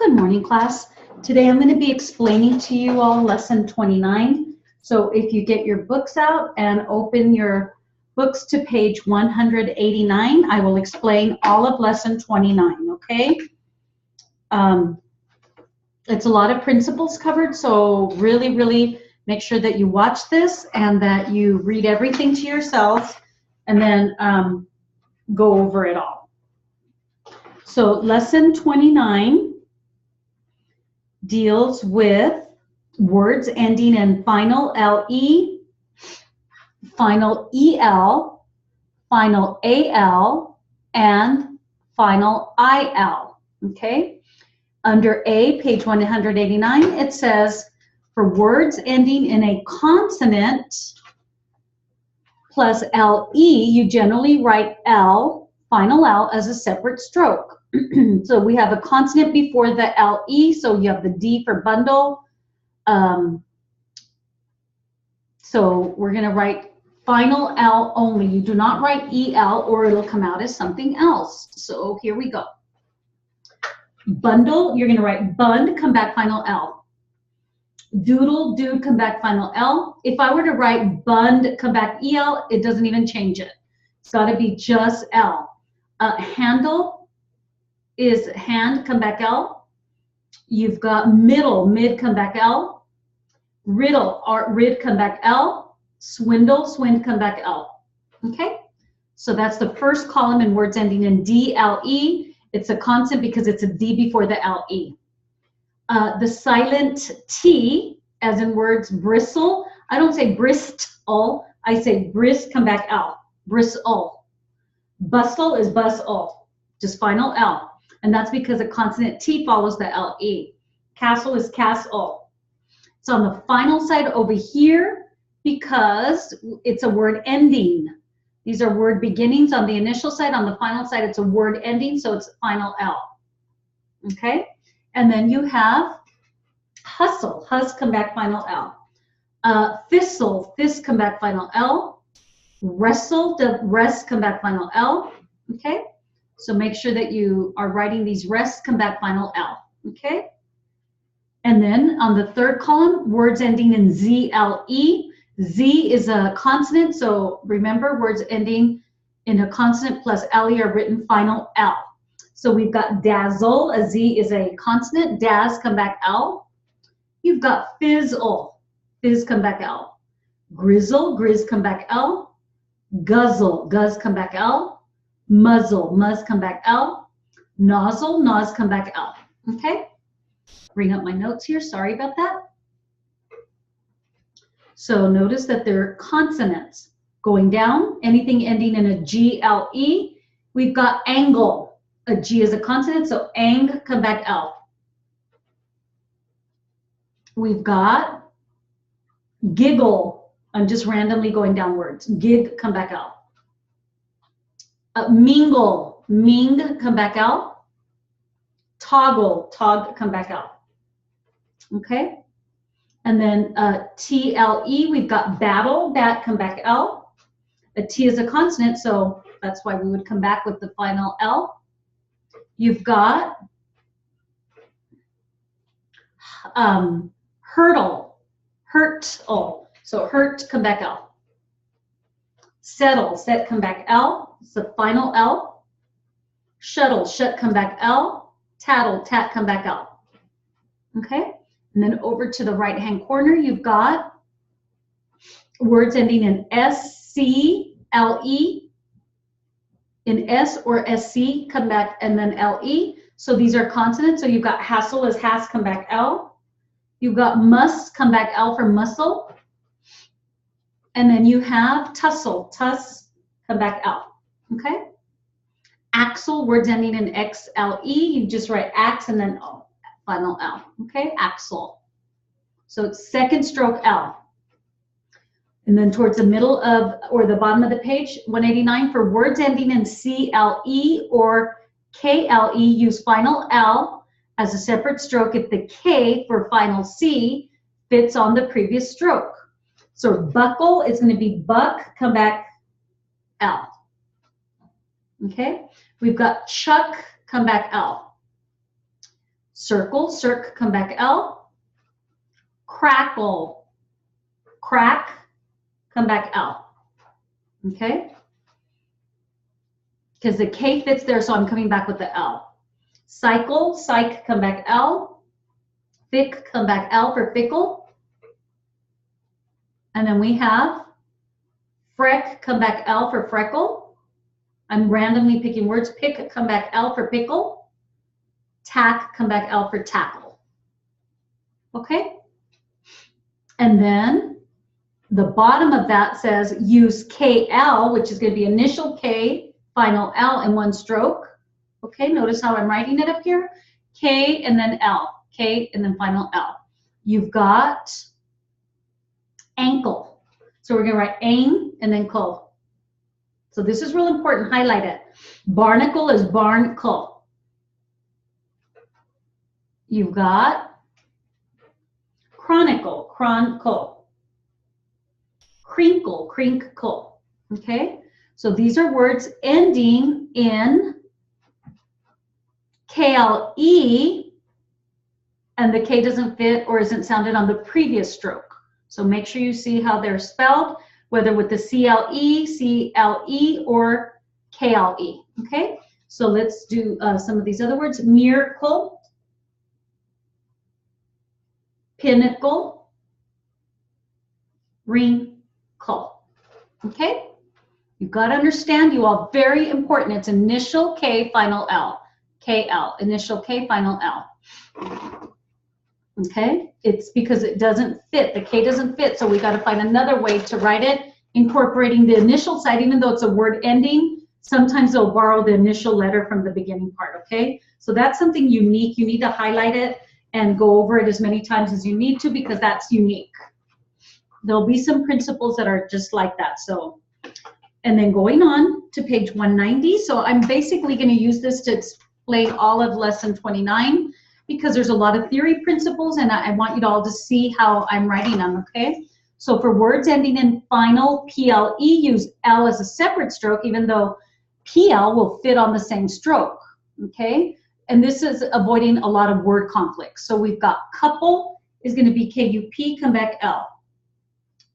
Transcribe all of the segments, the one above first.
Good morning, class. Today I'm going to be explaining to you all lesson 29. So if you get your books out and open your books to page 189, I will explain all of lesson 29, okay? It's a lot of principles covered, so really make sure that you watch this and that you read everything to yourselves and then go over it all. So lesson 29 deals with words ending in final LE, final EL, final AL, and final IL, okay? Under A, page 189, it says, for words ending in a consonant plus LE, you generally write L, final L, as a separate stroke. So we have a consonant before the LE, so you have the D for bundle. So we're going to write final L only. You do not write EL or it'll come out as something else. So here we go. Bundle, you're going to write bund, come back final L. Doodle, dude, come back final L. If I were to write bund, come back EL, it doesn't even change it. It's got to be just L. Handle is hand, come back L. You've got middle, mid, come back L. Riddle, rid, come back L. Swindle, swind, come back L. Okay? So that's the first column in words ending in DLE. It's a consonant because it's a D before the LE. The silent T, as in words bristle, I don't say bristle, I say brisk, come back L. Bristle. Bustle is bustle, just final L. And that's because a consonant T follows the LE. Castle is castle. It's on the final side over here because it's a word ending. These are word beginnings on the initial side. On the final side, it's a word ending, so it's final L. Okay? And then you have hustle. Hus, come back final L. Thistle. Thist, come back final L. Wrestle. The rest, come back final L. Okay? So make sure that you are writing these rests, come back final L. Okay? And then on the third column, words ending in ZLE. Z is a consonant, so remember words ending in a consonant plus LE are written final L. So we've got dazzle, a Z is a consonant, daz, come back L. You've got fizzle, fizz, come back L. Grizzle, grizz, come back L. Guzzle, guzz, come back L. Muzzle, muzz, come back L. Nozzle, nose, come back L. Okay? Bring up my notes here, sorry about that. So notice that they're consonants. Going down, anything ending in a GLE, we've got angle. A G is a consonant, so ang, come back L. We've got giggle. I'm just randomly going downwards. Gig, come back L. Mingle, ming, come back L. Toggle, tog, come back L. Okay? And then TLE, we've got battle, bat, come back L. A T is a consonant, so that's why we would come back with the final L. You've got hurdle, hurtle, so hurt, come back L. Settle, set, come back L. It's the final L. Shuttle, shut, come back L. Tattle, tat, come back L. Okay? And then over to the right-hand corner, you've got words ending in SC, LE. In S or SC, come back, and then LE. So these are consonants. So you've got hassle as has, come back L. You've got must, come back L for muscle. And then you have tussle, tuss, come back L. Okay? Axle, words ending in XLE. You just write ax and then O. Final L, okay, axle. So it's second stroke L. And then towards the middle of, or the bottom of the page, 189, for words ending in CLE or KLE, use final L as a separate stroke if the K for final C fits on the previous stroke. So buckle is going to be buck, come back L. Okay, we've got chuck, come back L. Circle, circ, come back L. Crackle, crack, come back L. Okay? Because the K fits there, so I'm coming back with the L. Cycle, psych, come back L. Fick, come back L for fickle. And then we have freck, come back L for freckle. I'm randomly picking words. Pick, come back L for pickle. Tack, come back L for tackle. Okay? And then the bottom of that says use KL, which is going to be initial K, final L in one stroke. Okay, notice how I'm writing it up here. K and then L. K and then final L. You've got ankle. So we're going to write ain and then kul. So this is real important. Highlight it. Barnacle is barn-kul. You've got chronicle, cron-kul. Crinkle, crink-kul. Okay? So these are words ending in KLE, and the K doesn't fit or isn't sounded on the previous stroke. So make sure you see how they're spelled, whether with the CLE, CLE, or KLE. Okay? So let's do some of these other words. Miracle, pinnacle, wrinkle. Okay? You've got to understand, you all, very important. It's initial K, final L. KL, initial K, final L. Okay? It's because it doesn't fit. The K doesn't fit, so we got to find another way to write it, incorporating the initial side, even though it's a word ending. Sometimes they'll borrow the initial letter from the beginning part, okay? So that's something unique. You need to highlight it and go over it as many times as you need to, because that's unique. There'll be some principles that are just like that. So, and then going on to page 190. So I'm basically going to use this to explain all of lesson 29, because there's a lot of theory principles, and I want you all to see how I'm writing them, okay? So for words ending in final PLE, use L as a separate stroke, even though PL will fit on the same stroke, okay? And this is avoiding a lot of word conflicts. So we've got couple is going to be KUP, come back L.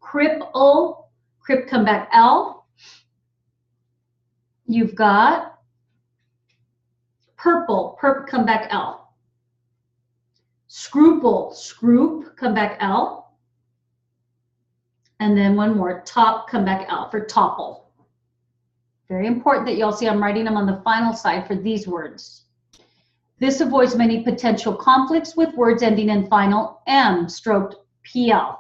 Cripple, crip, come back L. You've got purple, perp, come back L. Scruple, scroop, come back L. And then one more, top, come back L for topple. Very important that you all see I'm writing them on the final side for these words. This avoids many potential conflicts with words ending in final M, stroked PL.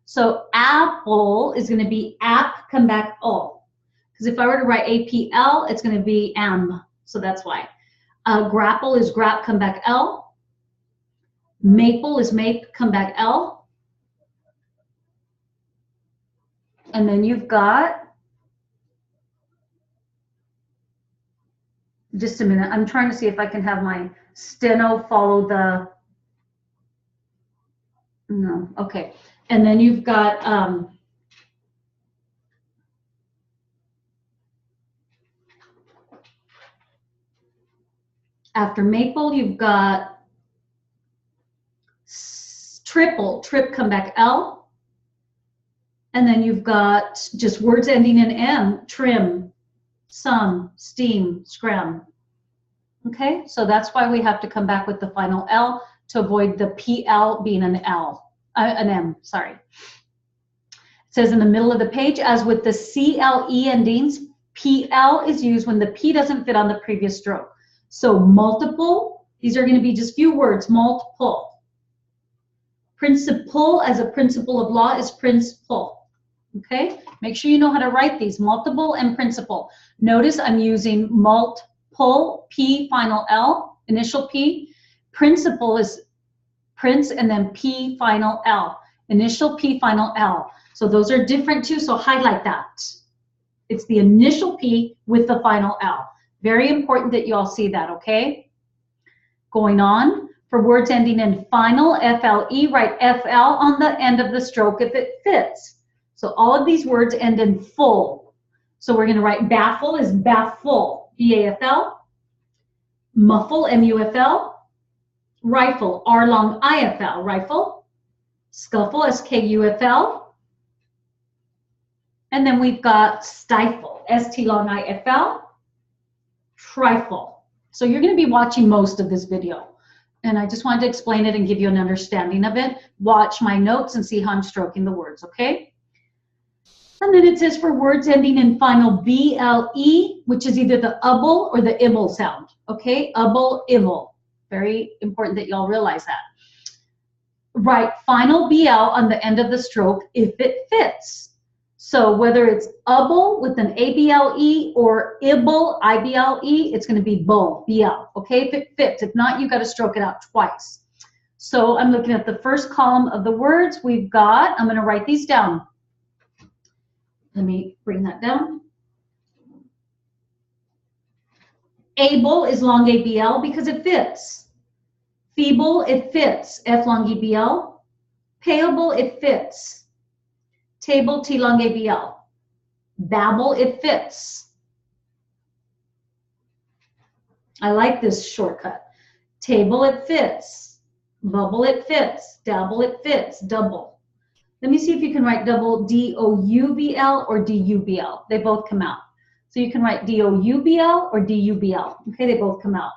So apple is going to be app, come back O. Because if I were to write APL, it's going to be M. So that's why. Grapple is grap, come back L. Maple is mape, come back L. And then you've got, just a minute, I'm trying to see if I can have my steno follow the, no, okay. And then you've got, after maple, you've got triple, trip, come back L. And then you've got just words ending in M, trim, some, steam, scram. Okay, so that's why we have to come back with the final L to avoid the PL being an M, sorry. It says in the middle of the page, as with the CLE endings, PL is used when the P doesn't fit on the previous stroke. So multiple, these are going to be just few words, multiple. Principle as a principle of law is principle. Okay, make sure you know how to write these, multiple and principle. Notice I'm using multiple, P, final L, initial P. Principle is prince and then P, final L. Initial P, final L. So those are different too, so highlight that. It's the initial P with the final L. Very important that you all see that, okay? Going on, for words ending in final, FLE, write FL on the end of the stroke if it fits. So all of these words end in full. So we're going to write baffle is baffle, B-A-F-L. Muffle, M-U-F-L. Rifle, R long IFL, rifle. Scuffle, SKUFL. And then we've got stifle, ST long IFL. Trifle. So you're going to be watching most of this video. And I just wanted to explain it and give you an understanding of it. Watch my notes and see how I'm stroking the words, okay? And then it says for words ending in final BLE, which is either the ubble or the ibble sound, okay? Ubble, ibble. Very important that y'all realize that. Write final BL on the end of the stroke if it fits. So whether it's ubble with an ABLE or ibble, IBLE, it's going to be bull, BL, okay, if it fits. If not, you got to stroke it out twice. So I'm looking at the first column of the words we've got. I'm going to write these down. Let me bring that down. Able is long ABL because it fits. Feeble, it fits, F long EBL. Payable, it fits. Table, T long ABL. Babble, it fits. I like this shortcut. Table, it fits. Bubble, it fits. Dabble, it fits. Double. Let me see if you can write double, D-O-U-B-L or D-U-B-L. They both come out. So you can write D-O-U-B-L or D-U-B-L. Okay, they both come out.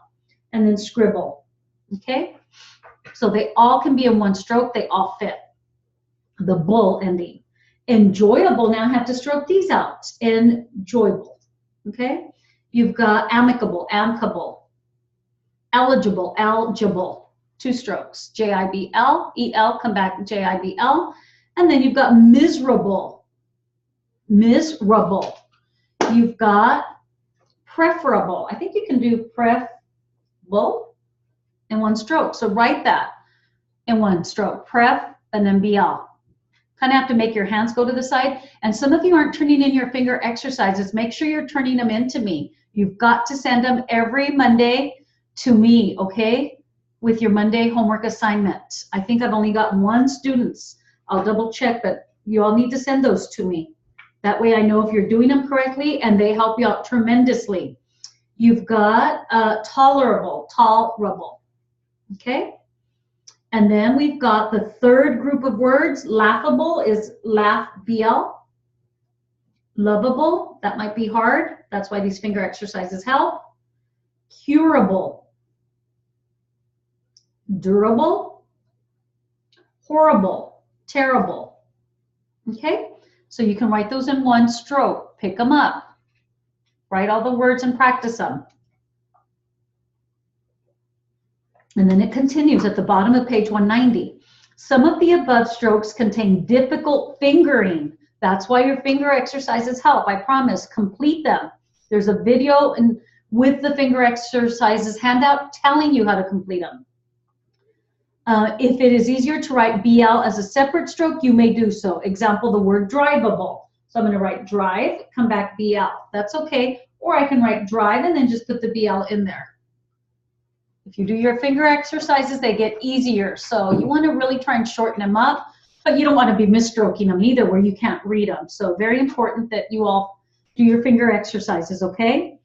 And then scribble. Okay? So they all can be in one stroke. They all fit. The bull ending. Enjoyable, now I have to stroke these out. Enjoyable. Okay? You've got amicable, amicable. Eligible, eligible. Two strokes. J-I-B-L, E-L, come back, J-I-B-L. And then you've got miserable. Miserable. You've got preferable. I think you can do pref-able in one stroke. So write that in one stroke. Pref and then BL. Kind of have to make your hands go to the side. And some of you aren't turning in your finger exercises. Make sure you're turning them in to me. You've got to send them every Monday to me, okay? With your Monday homework assignment. I think I've only got one student. I'll double check, but you all need to send those to me. That way I know if you're doing them correctly, and they help you out tremendously. You've got tolerable, tolerable, okay? And then we've got the third group of words. Laughable is laugh BL. Lovable, that might be hard. That's why these finger exercises help. Curable. Durable. Horrible. Terrible. Okay? So you can write those in one stroke. Pick them up. Write all the words and practice them. And then it continues at the bottom of page 190. Some of the above strokes contain difficult fingering. That's why your finger exercises help. I promise, complete them. There's a video with the finger exercises handout telling you how to complete them. If it is easier to write BL as a separate stroke, you may do so. Example, the word drivable. So I'm going to write drive, come back BL. That's okay. Or I can write drive and then just put the BL in there. If you do your finger exercises, they get easier. So you want to really try and shorten them up, but you don't want to be misstroking them either where you can't read them. So very important that you all do your finger exercises, okay?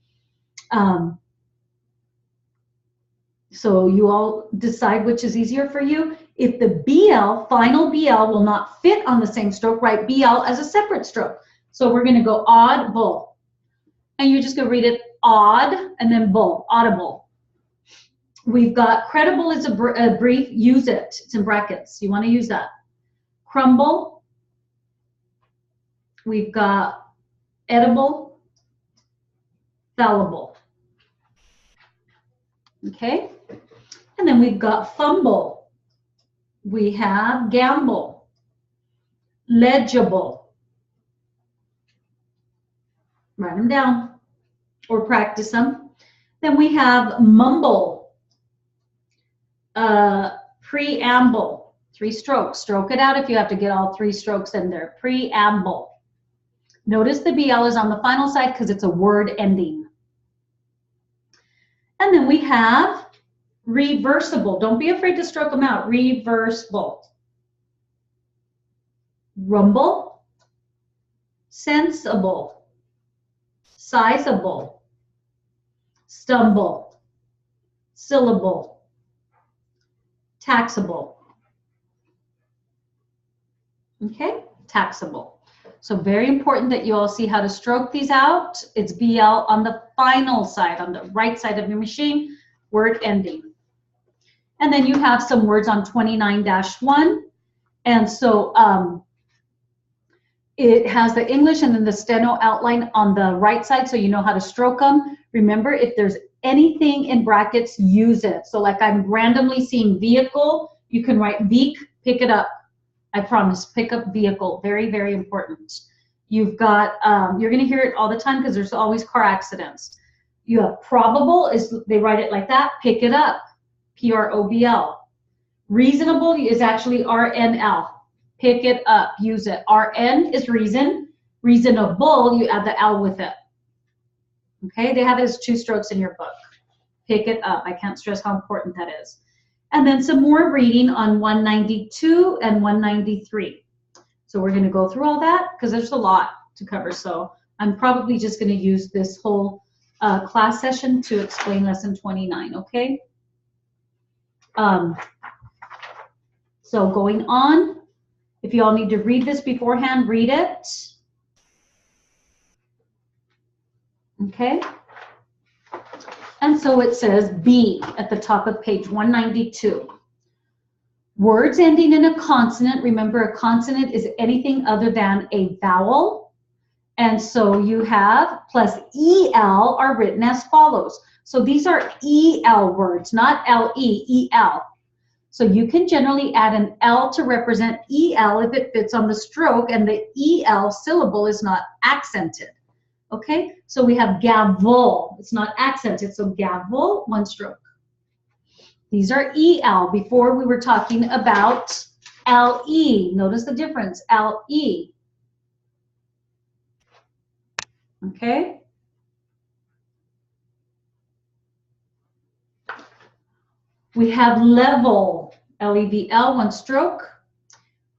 So you all decide which is easier for you. If the BL, final BL, will not fit on the same stroke, write BL as a separate stroke. So we're going to go odd, bull. And you're just going to read it odd and then bull, audible. We've got credible is a brief, use it. It's in brackets. You want to use that. Crumble. We've got edible, fallible. Okay? And then we've got fumble. We have gamble, legible. Write them down or practice them. Then we have mumble. Preamble, 3 strokes. Stroke it out if you have to get all 3 strokes in there. Preamble. Notice the BL is on the final side because it's a word ending. And then we have reversible. Don't be afraid to stroke them out. Reversible. Rumble. Sensible. Sizable. Stumble. Syllable. taxable. Okay, taxable. So very important that you all see how to stroke these out. It's BL on the final side, on the right side of your machine, word ending. And then you have some words on 29-1. And so it has the English and then the steno outline on the right side, so you know how to stroke them. Remember, if there's anything in brackets, use it. So like I'm randomly seeing vehicle, you can write veek, pick it up. I promise, pick up vehicle, very, very important. You've got, you're gonna hear it all the time because there's always car accidents. You have probable, is they write it like that, pick it up, P-R-O-B-L. Reasonable is actually R-N-L, pick it up, use it. R-N is reason, reasonable, you add the L with it. Okay, they have it as 2 strokes in your book. Pick it up, I can't stress how important that is. And then some more reading on 192 and 193. So we're going to go through all that because there's a lot to cover. So I'm probably just going to use this whole class session to explain lesson 29, okay? So going on, if you all need to read this beforehand, read it. Okay? And so it says B at the top of page 192. Words ending in a consonant. Remember, a consonant is anything other than a vowel. And so you have plus EL are written as follows. So these are EL words, not LE, EL. So you can generally add an L to represent EL if it fits on the stroke and the EL syllable is not accented. Okay, so we have gavel. It's not accented, so gavel, 1 stroke. These are EL. Before we were talking about LE. Notice the difference, LE. Okay. We have level, L-E-V-L, 1 stroke.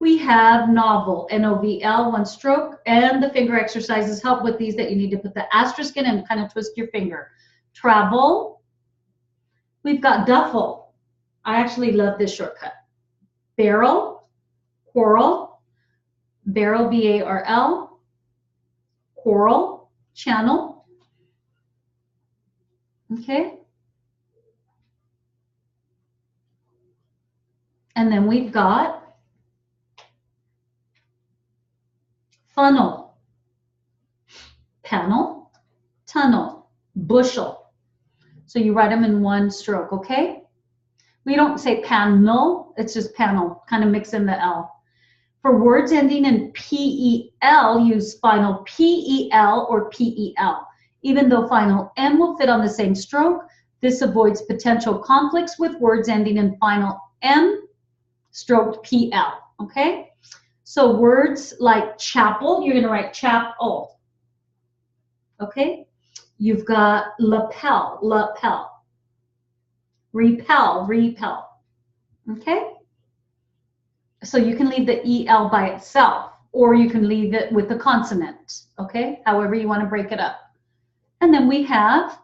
We have novel, N-O-V-L, 1 stroke, and the finger exercises help with these that you need to put the asterisk in and kind of twist your finger. Travel. We've got duffel. I actually love this shortcut. Barrel, quarrel, barrel, B-A-R-L, quarrel, channel. Okay. And then we've got funnel, panel, tunnel, bushel. So you write them in 1 stroke, okay? We don't say panel, it's just panel, kind of mix in the L. For words ending in P-E-L, use final P-E-L or P-E-L. Even though final M will fit on the same stroke, this avoids potential conflicts with words ending in final M, stroked P-L, okay? So words like chapel, you're going to write chapel. Okay? You've got lapel, lapel. Repel, repel. Okay? So you can leave the EL by itself, or you can leave it with the consonant. Okay? However you want to break it up. And then we have,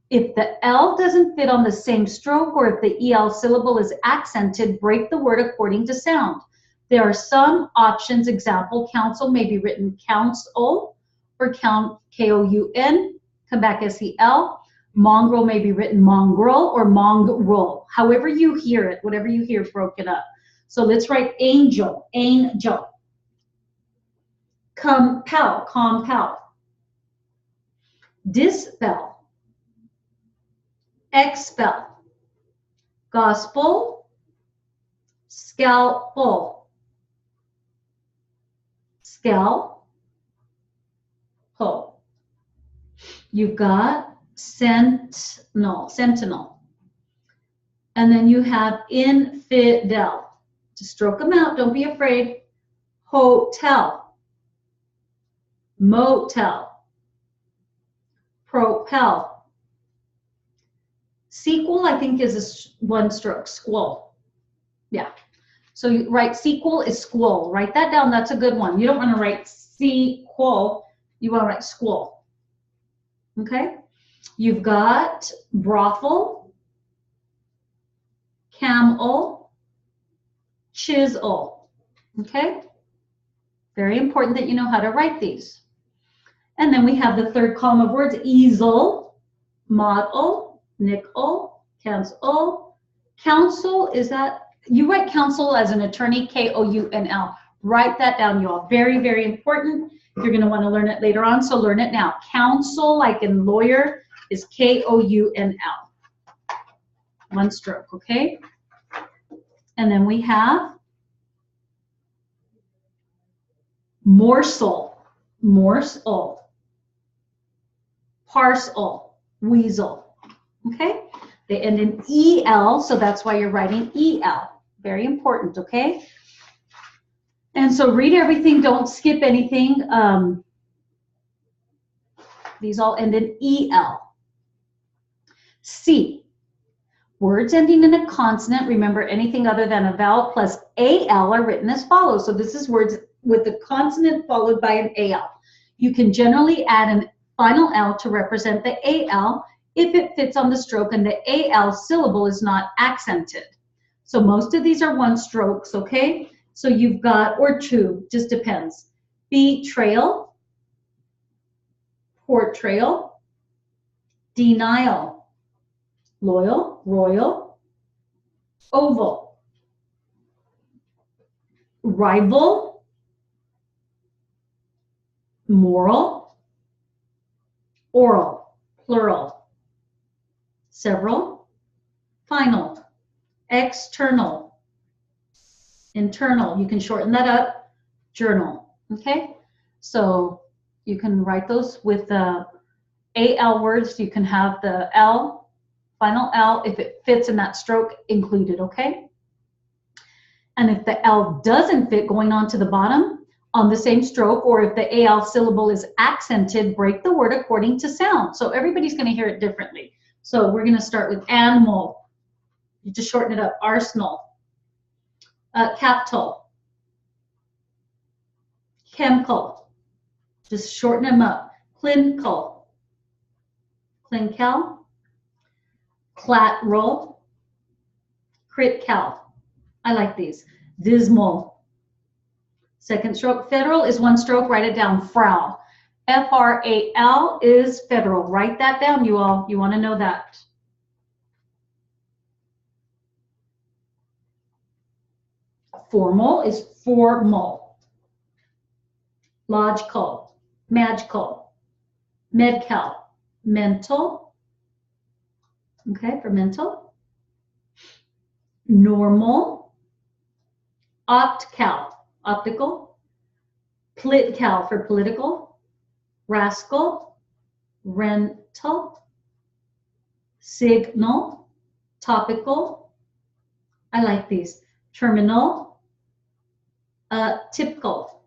if the L doesn't fit on the same stroke, or if the EL syllable is accented, break the word according to sound. There are some options. Example, council may be written council or count, K-O-U-N, come back S-E-L. Mongrel may be written mongrel or mongrel. However you hear it, whatever you hear, broken up. So let's write angel, angel. Compel, compel. Dispel, expel. Gospel, scalpel. Scalpel. You've got sentinel, sentinel. And then you have infidel. Just stroke them out, don't be afraid. Hotel, motel, propel. Sequel, I think, is a 1 stroke, squall. Yeah. So you write sequel is squall. Write that down. That's a good one. You don't want to write sequel. You want to write squall. Okay? You've got brothel, camel, chisel. Okay? Very important that you know how to write these. And then we have the third column of words, easel, model, nickel, cancel. Counsel, is that, you write counsel as an attorney, K-O-U-N-L. Write that down, you all. Very, very important. You're going to want to learn it later on, so learn it now. Counsel, like in lawyer, is K-O-U-N-L. One stroke, okay? And then we have morsel, morsel, parcel, weasel, okay? They end in E-L, so that's why you're writing E-L. Very important, okay? And so read everything, don't skip anything. These all end in E-L. C, words ending in a consonant, remember anything other than a vowel plus A-L are written as follows. So this is words with the consonant followed by an A-L. You can generally add an final L to represent the A-L if it fits on the stroke and the A-L syllable is not accented. So most of these are one strokes, okay? So you've got, or two, just depends. Betrayal, portrayal, denial, loyal, royal, oval, rival, moral, oral, plural, several, final, external, internal, you can shorten that up, journal, okay? So you can write those with the A-L words, you can have the L, final L, if it fits in that stroke, included, okay? And if the L doesn't fit going on to the bottom on the same stroke, or if the AL syllable is accented, break the word according to sound. So everybody's gonna hear it differently. So we're gonna start with animal, you just shorten it up, arsenal, capital, chemical, just shorten them up, clinical, clincal, clatral, critcal. I like these. Dismal. Second stroke. Federal is one stroke. Write it down. Fral. F-R-A-L is federal. Write that down, you all. You want to know that. Formal is formal. Logical. Magical. Medcal. Mental. Okay, for mental. Normal. Optcal. Optical. Politcal for political. Rascal. Rental. Signal. Topical. I like these. Terminal. Typical.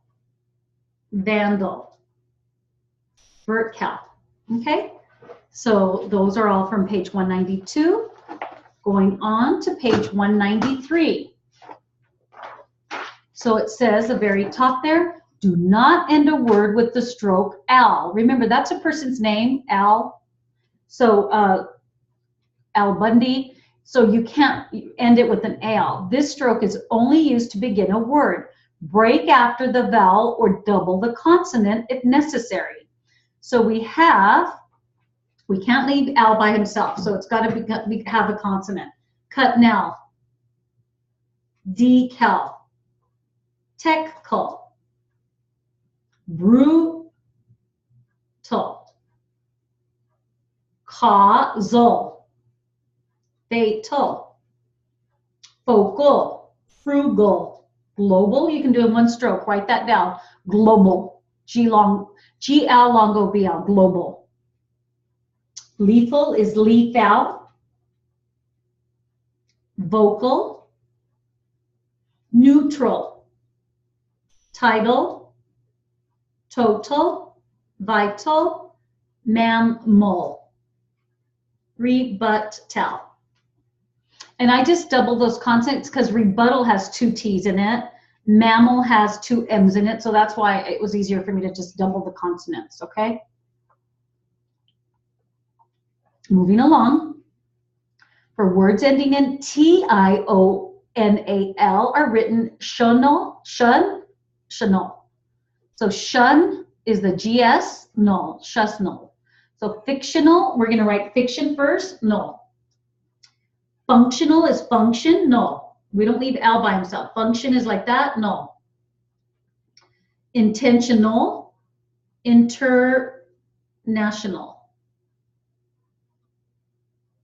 Vandal. Vertcal. Okay, so those are all from page 192. Going on to page 193. So it says the very top there, do not end a word with the stroke Al. Remember, that's a person's name, Al. So Al Bundy. So you can't end it with an Al. This stroke is only used to begin a word. Break after the vowel or double the consonant if necessary. So we can't leave Al by himself. So it's got to have a consonant. Cut now. Decal. Techcal. Brutal. Causal. Fatal. Focal. Frugal. Global, you can do in one stroke. Write that down. Global. G-L longo BL. Global. Lethal is lethal. Vocal. Neutral. Tidal. Total. Vital. Mammal. Rebuttal. And I just double those consonants because rebuttal has 2 T's in it. Mammal has 2 M's in it. So that's why it was easier for me to just double the consonants, okay? Moving along. For words ending in TION, N-A-L are written shunal, shunal. So shun is the GS, null, shusnul. So fictional, we're going to write fiction first, null. Functional is function, null. We don't leave L by himself. Function is like that, null. Intentional, international.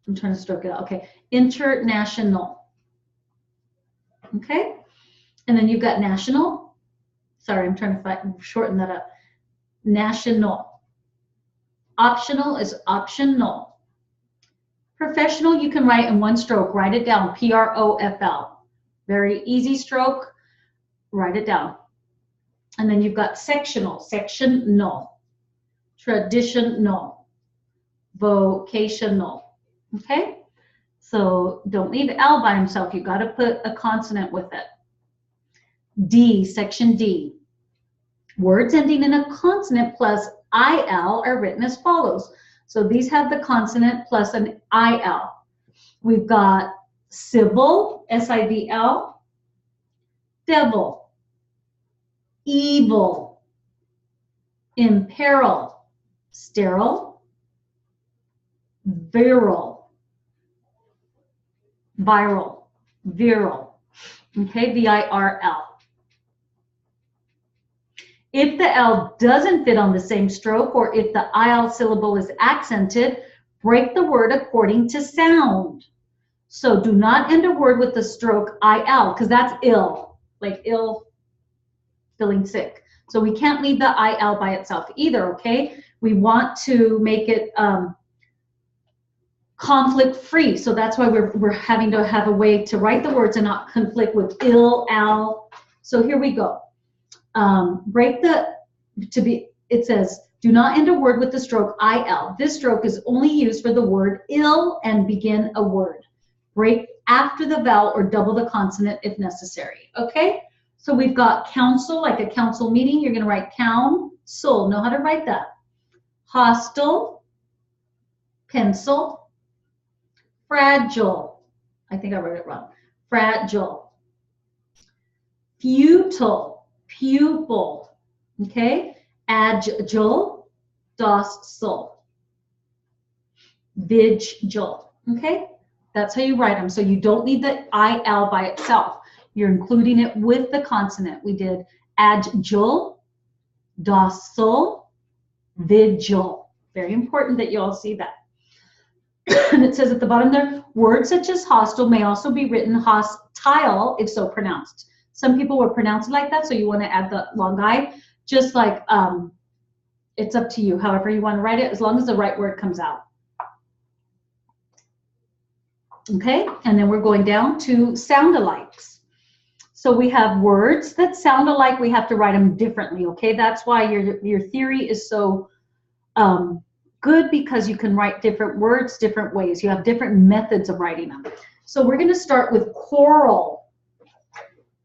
I'm trying to stroke it out. Okay, international. Okay, and then you've got national. Sorry, I'm trying to shorten that up. National. Optional is optional. Professional, you can write in one stroke. Write it down, P-R-O-F-L. Very easy stroke. Write it down. And then you've got sectional, sectional. Traditional, vocational. Okay? So don't leave L by himself. You got to put a consonant with it. D, section D. Words ending in a consonant plus IL are written as follows. So these have the consonant plus an IL. We've got civil, S-I-V-L, devil, evil, imperil, sterile, virile, viral, viral, okay, V-I-R-L. If the L doesn't fit on the same stroke, or if the IL syllable is accented, break the word according to sound. So do not end a word with the stroke IL, because that's ill, like ill, feeling sick. So we can't leave the IL by itself either, okay? We want to make it conflict free. So that's why we're having to have a way to write the words and not conflict with ill, al. So here we go. Break the, it says, do not end a word with the stroke IL. This stroke is only used for the word ill and begin a word. Break after the vowel or double the consonant if necessary, okay? So we've got council, like a council meeting. You're going to write council. Know how to write that. Hostile, pencil, fragile. I think I wrote it wrong. Fragile. Futile, pupil. Okay? Agile, docile. Vigil. Okay? That's how you write them. So you don't need the IL by itself. You're including it with the consonant. We did agile, docile, vigil. Very important that you all see that. And it says at the bottom there, words such as hostile may also be written hostile if so pronounced. Some people will pronounce it like that, so you want to add the long I. Just like, it's up to you, however you want to write it, as long as the right word comes out. Okay, and then we're going down to sound-alikes. So we have words that sound alike. We have to write them differently, okay? That's why your theory is so good, because you can write different words different ways. You have different methods of writing them. So we're going to start with coral.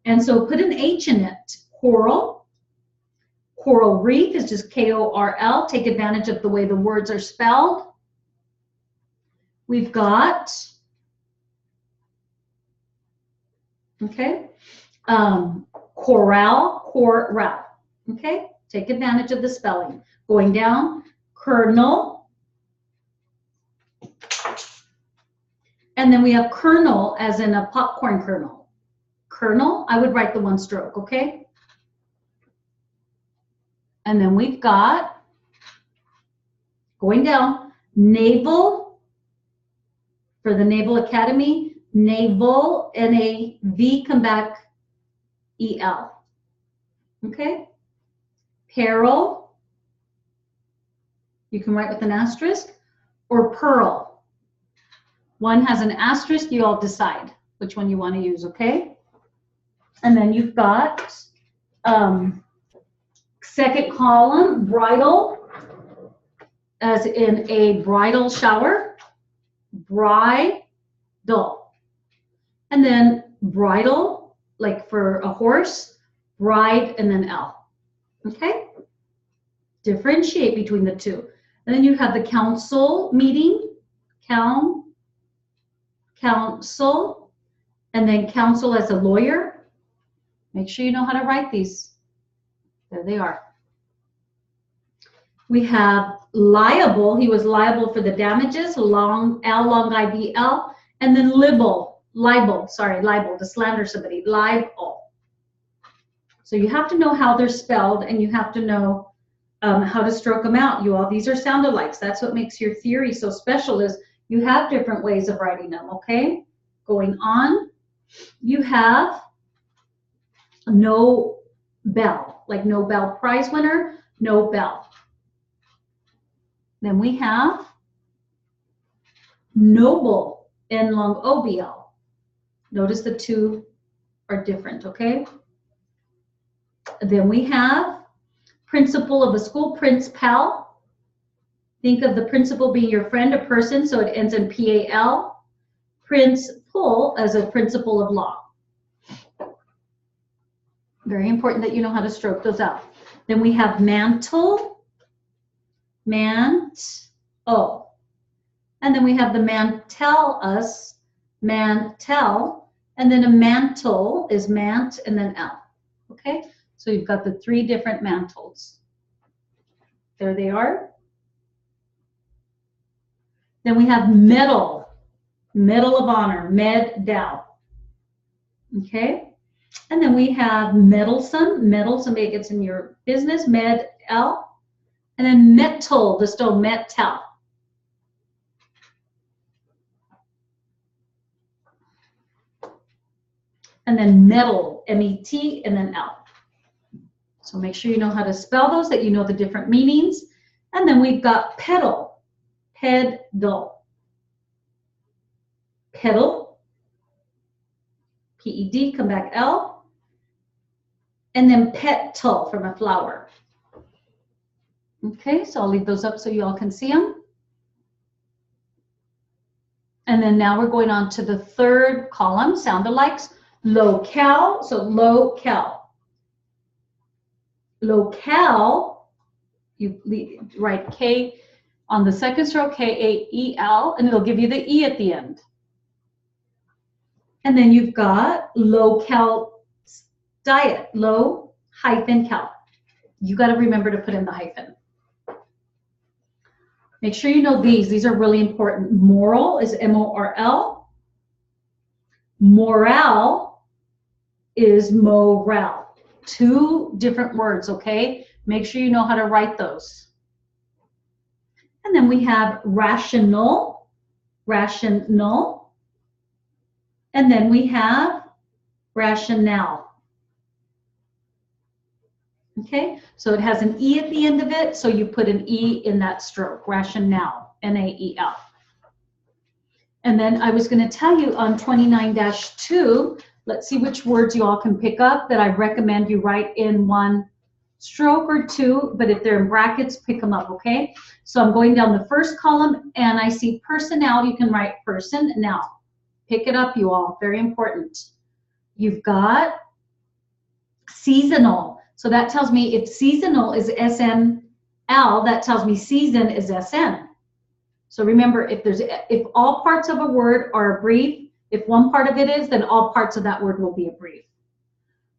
And so put an H in it. Coral. Coral reef is just K-O-R-L. Take advantage of the way the words are spelled. We've got, okay, corral, corral. Okay, take advantage of the spelling. Going down, kernel. And then we have kernel as in a popcorn kernel. Kernel, I would write the one stroke, okay? And then we've got, going down, naval, for the Naval Academy, naval, N-A-V, come back, E-L. Okay? Peril, you can write with an asterisk, or pearl. One has an asterisk, you all decide which one you want to use, okay? And then you've got second column, bridal, as in a bridal shower, bridal. And then bridle, like for a horse, bride, and then L. Okay? Differentiate between the two. And then you have the council meeting, council, And then counsel as a lawyer. Make sure you know how to write these. There they are. We have liable. He was liable for the damages, long L, long I-B-L. And then libel, to slander somebody, libel. So you have to know how they're spelled, and you have to know how to stroke them out, you all. These are sound-alikes. That's what makes your theory so special, is you have different ways of writing them, okay? Going on, you have Nobel, like Nobel Prize winner, Nobel. Then we have noble, N long O-B-L. Notice the two are different, okay? Then we have principal of a school, Principal. Think of the principal being your friend, a person, so it ends in P-A-L. Principal as a principle of law. Very important that you know how to stroke those out. Then we have mantle, man-oh. And then we have the man-tell-us, man-tell. And then a mantle is mant and then L. Okay? So you've got the three different mantles. There they are. Then we have medal, Medal of Honor, med-dal. Okay? And then we have meddlesome, somebody gets in your business, med-l. And then metal, the stone, metal. And then metal, M-E-T, and then L. So make sure you know how to spell those, that you know the different meanings. And then we've got pedal, pedal. Pedal, P-E-D, come back L. And then petal, from a flower. Okay, so I'll leave those up so you all can see them. And then now we're going on to the third column, sound-alikes. Locale, so locale. Locale, you write K on the second stroke, K-A-E-L, and it'll give you the E at the end. And then you've got locale diet, low hyphen cal. You got to remember to put in the hyphen. Make sure you know these. These are really important. Moral is M-O-R-L. Morale is morale. Two different words, okay? Make sure you know how to write those. And then we have rational, rational. And then we have rationale. Okay, so it has an E at the end of it, so you put an E in that stroke, rationale, N-A-E-L. And then I was going to tell you on 29-2, let's see which words you all can pick up that I recommend you write in one stroke or two, but if they're in brackets, pick them up, okay? So I'm going down the first column, and I see personnel. You can write person now. Pick it up, you all. Very important. You've got seasonal. So that tells me if seasonal is S-N-L, that tells me season is S-N. So remember, if all parts of a word are a brief, if one part of it is, then all parts of that word will be a brief.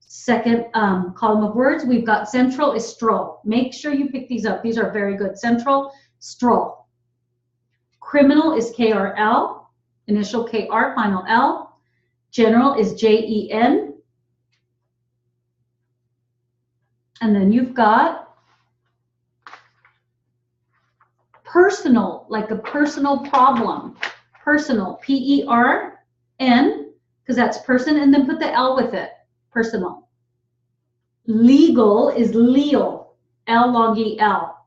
Second column of words, we've got central is stroll. Make sure you pick these up. These are very good. Central, stroll. Criminal is K-R-L, initial K-R, final L. General is J-E-N. And then you've got personal, like a personal problem. Personal, P-E-R-N, because that's person, and then put the L with it. Personal. Legal is leal, L long E-L.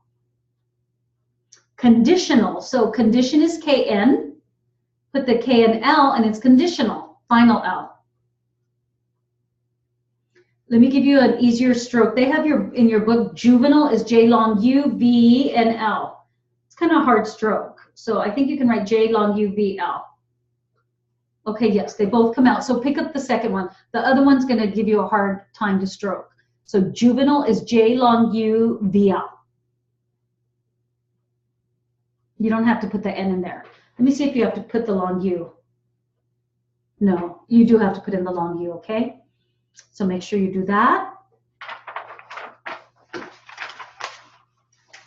Conditional, so condition is K-N. Put the K and L, and it's conditional, final L. Let me give you an easier stroke. They have in your book, juvenile is J long U, V, and L. It's kind of a hard stroke. So I think you can write J long U, V, L. Okay, yes, they both come out. So pick up the second one. The other one's going to give you a hard time to stroke. So juvenile is J long U, V, L. You don't have to put the N in there. Let me see if you have to put the long U. No, you do have to put in the long U, okay? So make sure you do that.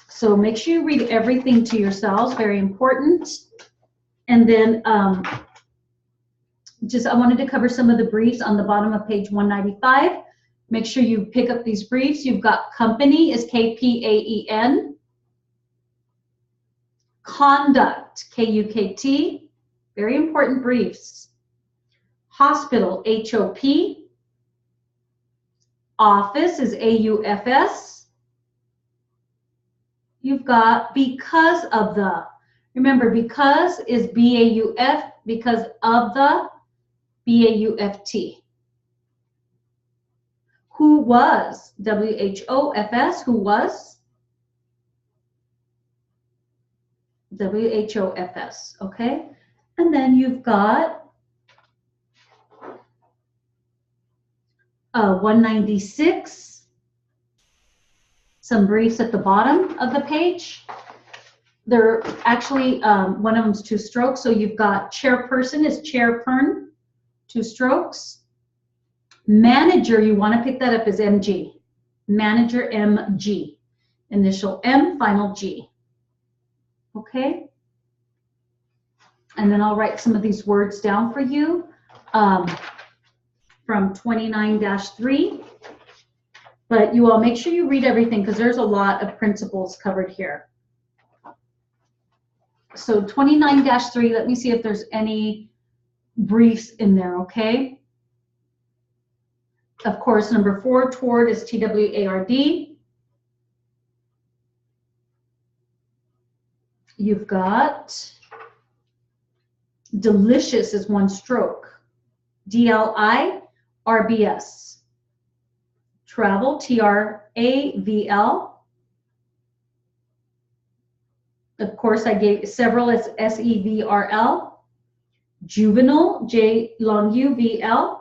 So make sure you read everything to yourselves, very important. And then I wanted to cover some of the briefs on the bottom of page 195. Make sure you pick up these briefs. You've got company is KPAEN. Conduct, KUKT. Very important briefs. Hospital, HOP. Office is AUFS. You've got because of the. Remember, because is BAUF, because of the, BAUFT. Who was, WHOFS, who was, WHOFS, okay? And then you've got 196. Some briefs at the bottom of the page. They're actually, one of them's 2 strokes, so you've got chairperson is chairpern, 2 strokes. Manager, you want to pick that up as MG. Manager, MG. Initial M, final G. Okay? And then I'll write some of these words down for you from 29-3. But you all make sure you read everything because there's a lot of principles covered here. So 29-3, let me see if there's any briefs in there, okay? Of course, number 4, toward is TWARD. You've got delicious is 1 stroke. DLI, RBS. Travel, TRAVL. Of course, I gave several as SEVRL. Juvenile, J long U, VL.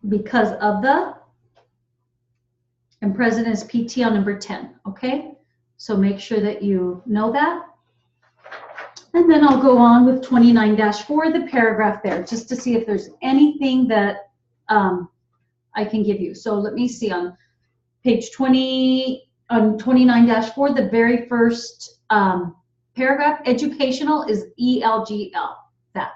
Because of the. And present is PT on number 10, okay? So make sure that you know that. And then I'll go on with 29-4, the paragraph there, just to see if there's anything that I can give you. So let me see on page 20, on 29-4, the very first paragraph, educational is ELGL, that.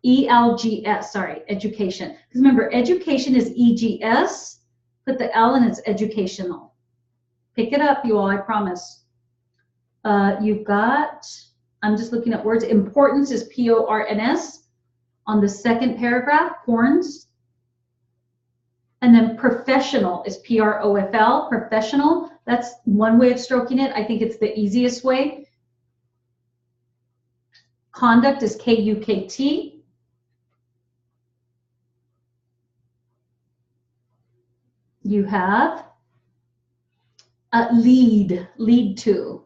ELGS, sorry, education. Because remember, education is EGS, put the L in it's educational. Pick it up, you all, I promise. You've got, I'm just looking at words. Importance is PORNS on the second paragraph, horns. And then professional is PROFL, professional. That's one way of stroking it. I think it's the easiest way. Conduct is KUKT. You have lead, lead to,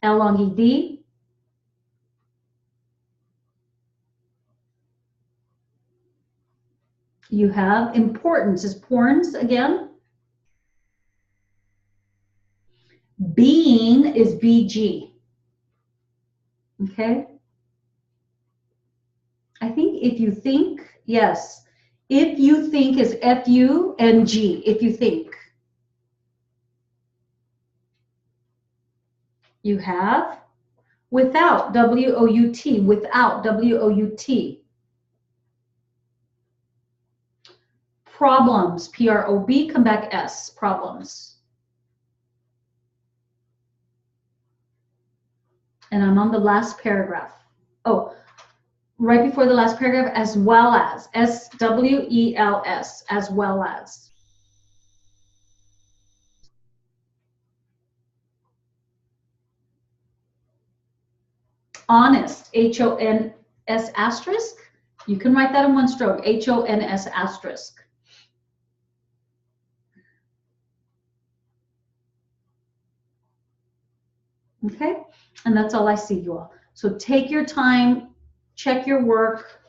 L long ED. You have importance is porns again. Being is BG. Okay. I think if you think, yes. If you think is FUNG, if you think. You have without, WOUT, without, WOUT. Problems, PROB, come back S, problems. And I'm on the last paragraph. Oh, right before the last paragraph, as well as, SWELS, as well as. Honest, HONS asterisk. You can write that in 1 stroke, HONS asterisk. Okay, and that's all I see, you all. So take your time, check your work,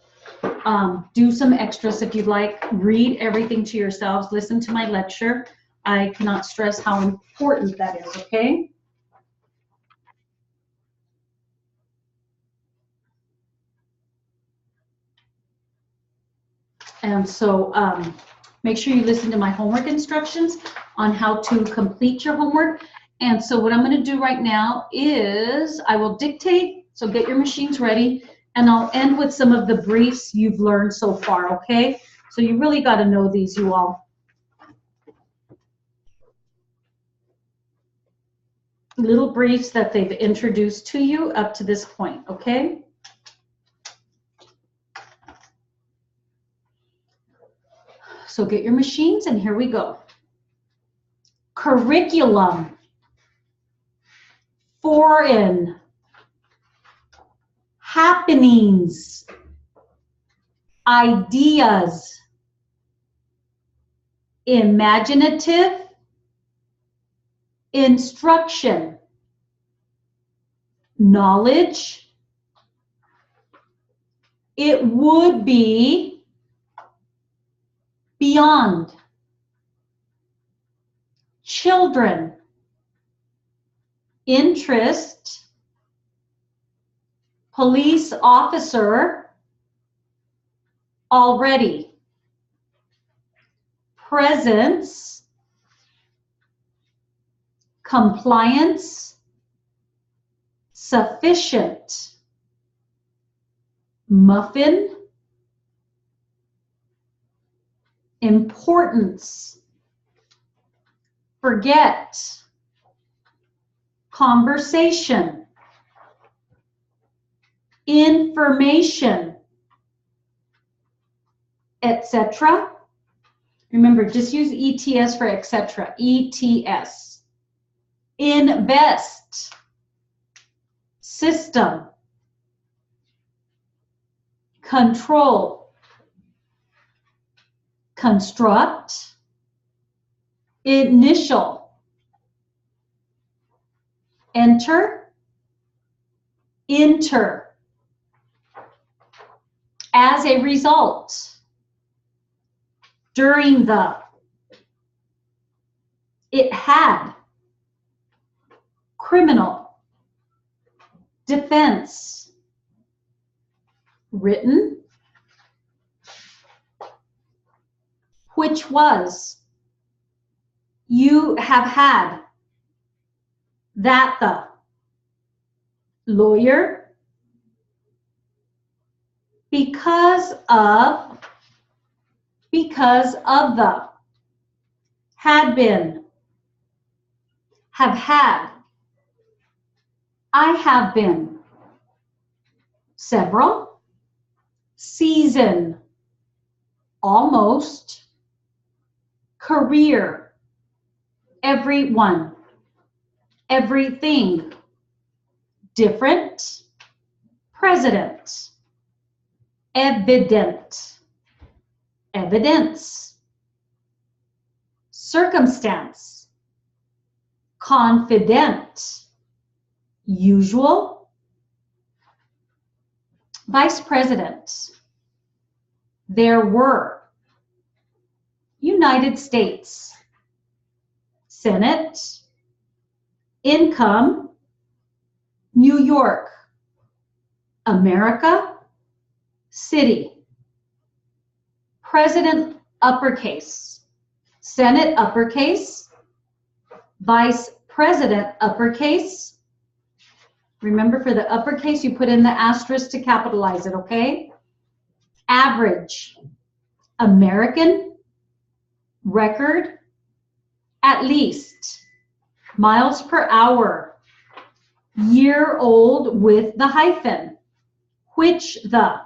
do some extras if you'd like, read everything to yourselves, listen to my lecture. I cannot stress how important that is, okay? And so make sure you listen to my homework instructions on how to complete your homework. And so what I'm going to do right now is I will dictate, so get your machines ready, and I'll end with some of the briefs you've learned so far, okay? So you really got to know these, you all. Little briefs that they've introduced to you up to this point, okay? So get your machines, and here we go. Curriculum, foreign, happenings, ideas, imaginative, instruction, knowledge, it would be, beyond, children, interest, police officer, already, presence, compliance, sufficient, muffin, importance, forget, conversation, information, etc. Remember, just use ETS for etc. ETS. Invest, system, control, construct, initial, enter, enter. As a result, during the, it had, criminal, defense, written, which was, you have had, that the, lawyer, because of the, had been, have had, I have been, several, season, almost, career, everyone, everything, different, president, evident, evidence, circumstance, confident, usual, vice president, there were, United States, Senate, income, New York, America, city, president uppercase, Senate uppercase, vice president uppercase. Remember, for the uppercase, you put in the asterisk to capitalize it, okay? Average, American, record, at least, miles per hour, year old with the hyphen, which the,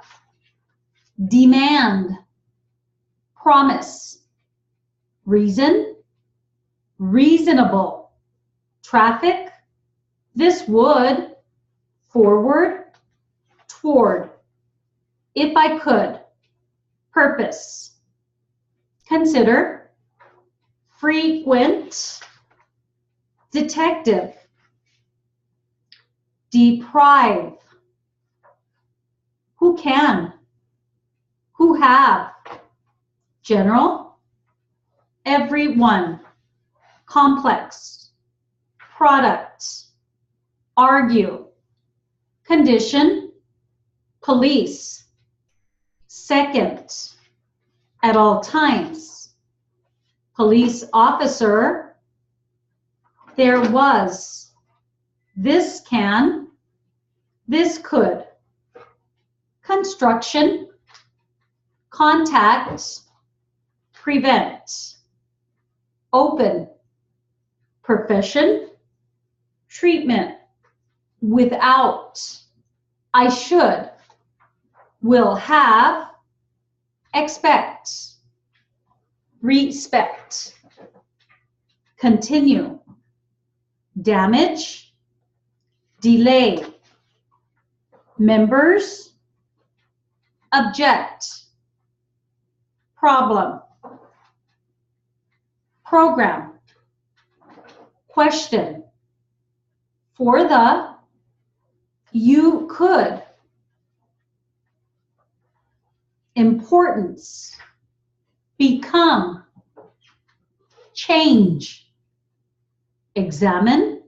demand, promise, reason, reasonable, traffic, this would, forward, toward, if I could, purpose, consider, frequent, detective, deprive, who can, who have, general, everyone, complex, product, argue, condition, police, second, at all times. Police officer, there was. This can, this could. Construction, contact, prevent. Open, profession, treatment. Without, I should, will have, expect, respect, continue, damage, delay, members, object, problem, program, question, for the, you could, importance, become, change, examine,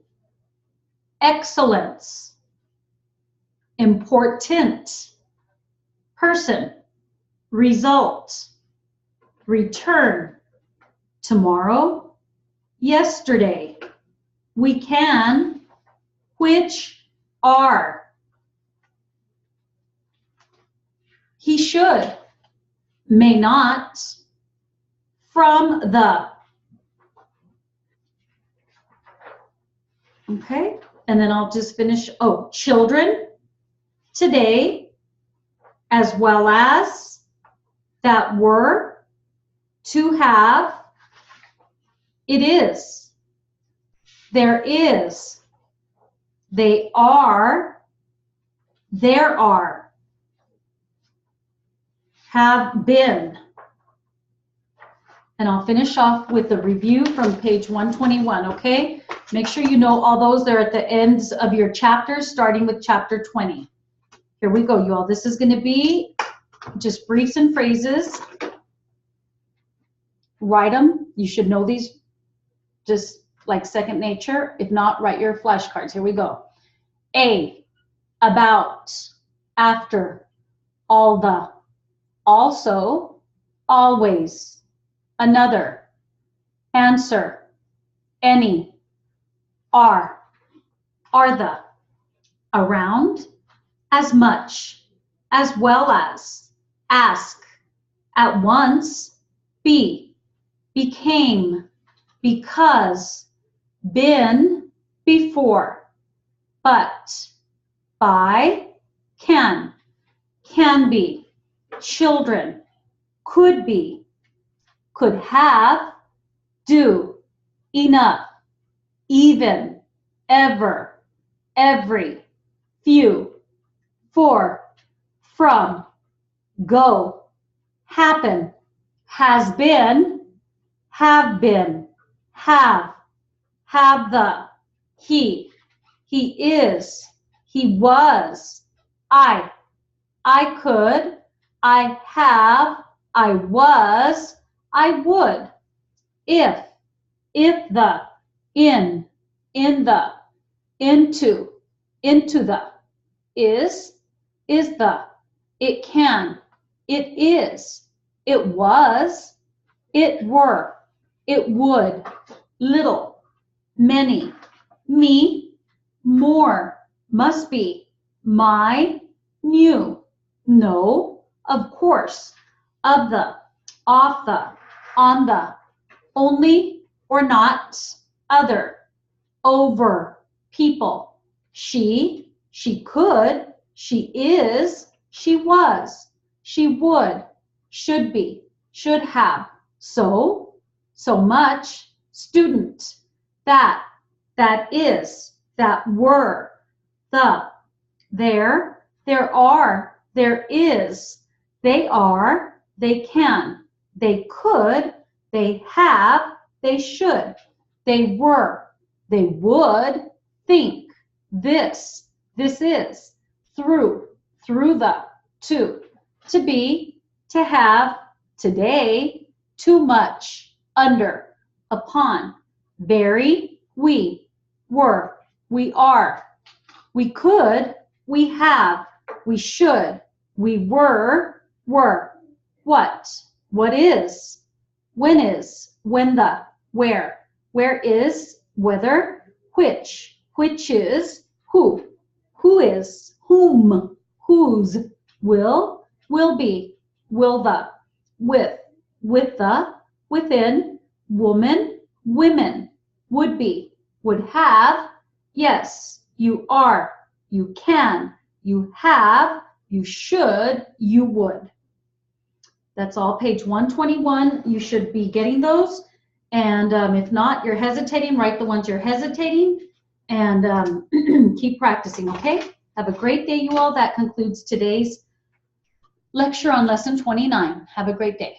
excellence, important, person, result, return, tomorrow, yesterday, we can, which are, he should, may not, from the. Okay, and then I'll just finish. Oh, children, today, as well as, that were, to have, it is, there is, they are, there are, have been. And I'll finish off with the review from page 121, okay? Make sure you know all those. They're at the ends of your chapters, starting with chapter 20. Here we go, you all. This is going to be just briefs and phrases. Write them. You should know these just like second nature. If not, write your flashcards. Here we go. A, about, after, all the, also, always, another, answer, any, are the, around, as much, as well as, ask, at once, be, became, because, been, before, but, by, can be, children, could be, could have, do, enough, even, ever, every, few, for, from, go, happen, has been, have the, he is, he was, I could, I have, I was, I would, if the, in the, into the, is the, it can, it is, it was, it were, it would, little, many, me, more, must be, my, new, no, of course, of the, off the, on the, only or not, other, over, people, she could, she is, she was, she would, should be, should have, so much, student, that is, that were, the, there are, there is, they are, they can, they could, they have, they should, they were, they would, think, this is, through the, to be, to have, today, too much, under, upon, very, we, were, we are, we could, we have, we should, we were, what, what is, when is, when the, where is, whether, which is, who is, whom, whose, will be, will the, with the, within, woman, women, would be, would have, yes, you are, you can, you have, you should, you would. That's all page 121. You should be getting those. And if not, you're hesitating, write the ones you're hesitating and keep practicing, okay? Have a great day, you all. That concludes today's lecture on lesson 29. Have a great day.